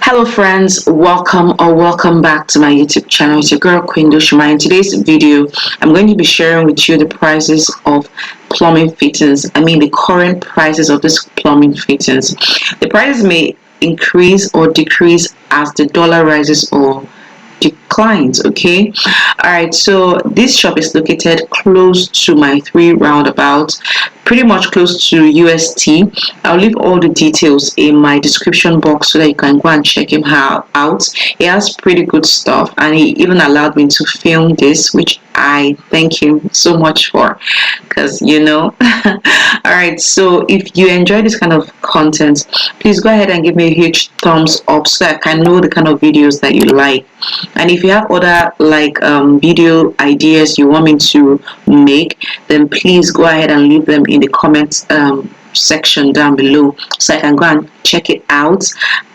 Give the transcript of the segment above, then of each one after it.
Hello friends, welcome back to my YouTube channel. It's your girl Queen Doshima. In today's video, I'm going to be sharing with you the prices of plumbing fittings. I mean the current prices of this plumbing fittings. The prices may increase or decrease as the dollar rises or declines. Okay, all right, so this shop is located close to my three roundabouts, pretty much close to UST. I'll leave all the details in my description box so that you can go and check him out. He has pretty good stuff, and he even allowed me to film this, which I thank him so much for, because all right, so if you enjoy this kind of content, please go ahead and give me a huge thumbs up so that I can know the kind of videos that you like. And if you have other video ideas you want me to make, then please go ahead and leave them in the comments section down below so I can go and check it out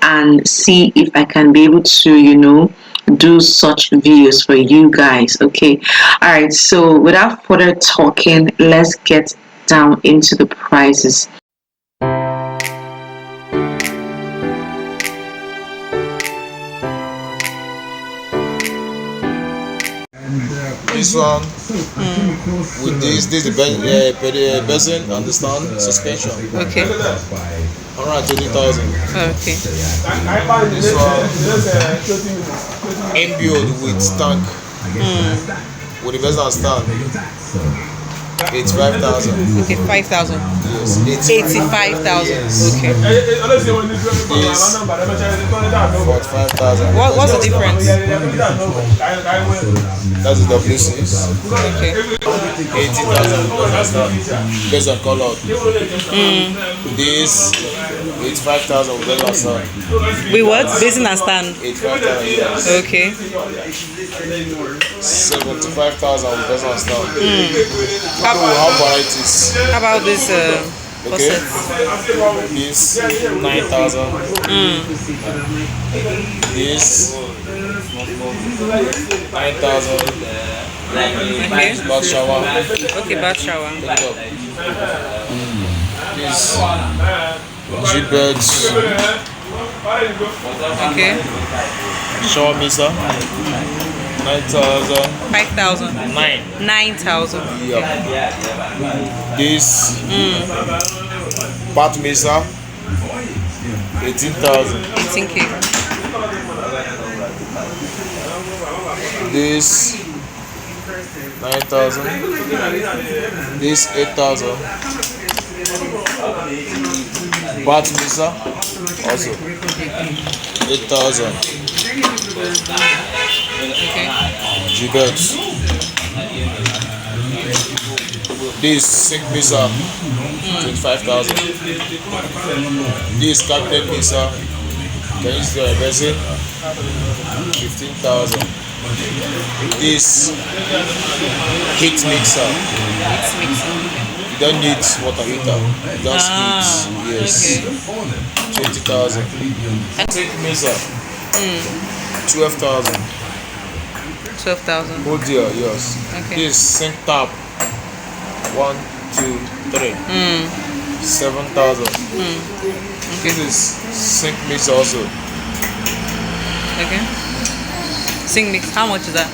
and see if I can be able to do such videos for you guys. Okay, all right, so without further talking, let's get down into the prices. This one with this is the basin, understand, suspension. Okay. Around 20,000. Okay. This one inbuilt with tank with the basin stand. 85,000. Okay, 5,000. Yes. 85,000. Okay. This 45,000. What's the difference? That's the W6. Okay. 80,000 based on color. This 85,000 based on stand. We what? Basin and stand. 85,000. Yes. Okay. 75,000 based on stand. How varieties? How about this Okay. faucet? This 9,000. This 9,000. Okay. Bath shower. Okay, bath shower. Pick up. This G-beds. Okay. Shower mixer. 9,000. 5,000. 9,000. Yeah. This bath mixer. 18,000. 18K. This 9,000. This 8,000. Bath mixer also 8,000. Okay. G-beds. This sink mixer 25,000. This cabinet mixer, can you see your basin? 15,000. This heat mixer. You don't need water heater. Just heat. Yes. Okay. 20,000. Sink mixer. 12,000. 12,000. Oh dear, yes. Okay. This sink tap. 1, 2, 3. 7,000. This is sink mixer also. Okay. Sing mix. How much is that?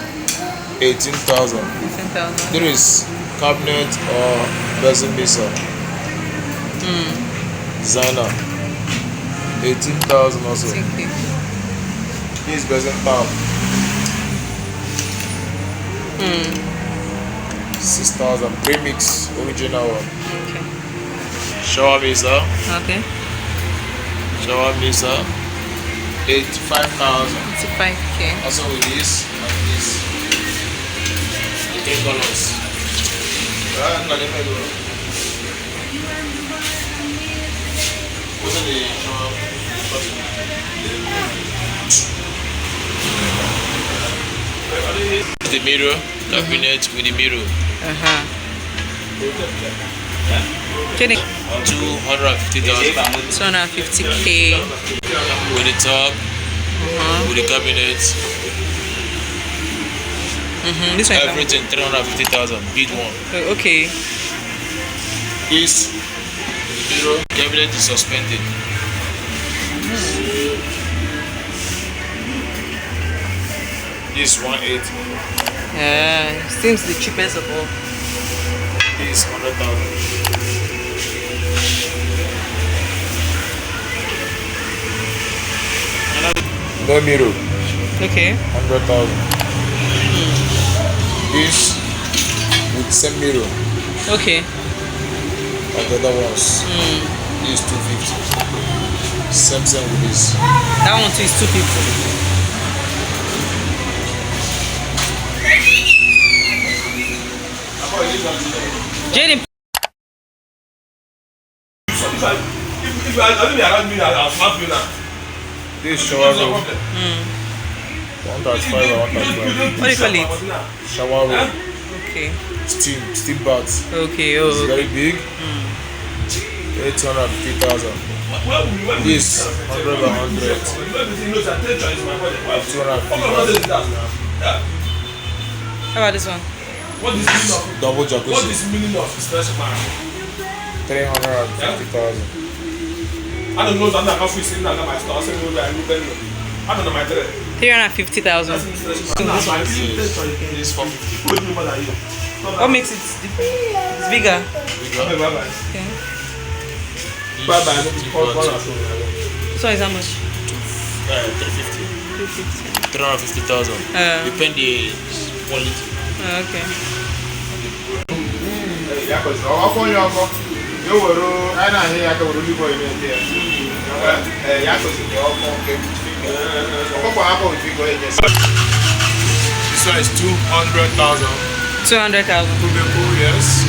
18,000. 18,000. There is cabinet or basin mixer. Designer. 18,000 also. 18K. This basin tap. 6,000. Premix original one. Okay. Shower mixer. Okay. Shower mixer. 85,000. 85K. Also with this and this. The 10 colors. What are the shower? The mirror, cabinet with the mirror. 250,000 250K. with the top, with the cabinet, This one. everything 350,000. Big one. Okay. This mirror cabinet is suspended. This 180. Yeah, seems the cheapest of all. This 100,000. No mirror. Okay. 100,000. This with same mirror Okay. of the other ones. This 250. Same with this. That one too is 250. Jaden. This shower room. 135 or 135. What do you call it? Shower room. Okay. Steam bath. Okay. It's Oh. very big. 850,000. This 100 by 100. 250,000. How about this one? Double jacuzzi. 350,000. I don't know that how we see that my store. I said, I don't know my trade. 350,000. This 450. What makes it different? It's bigger. Okay. Bye bye. This one is how much? 350. 350. 350,000. Depend the quality. Okay. This one is 200,000. 200,000. Yes.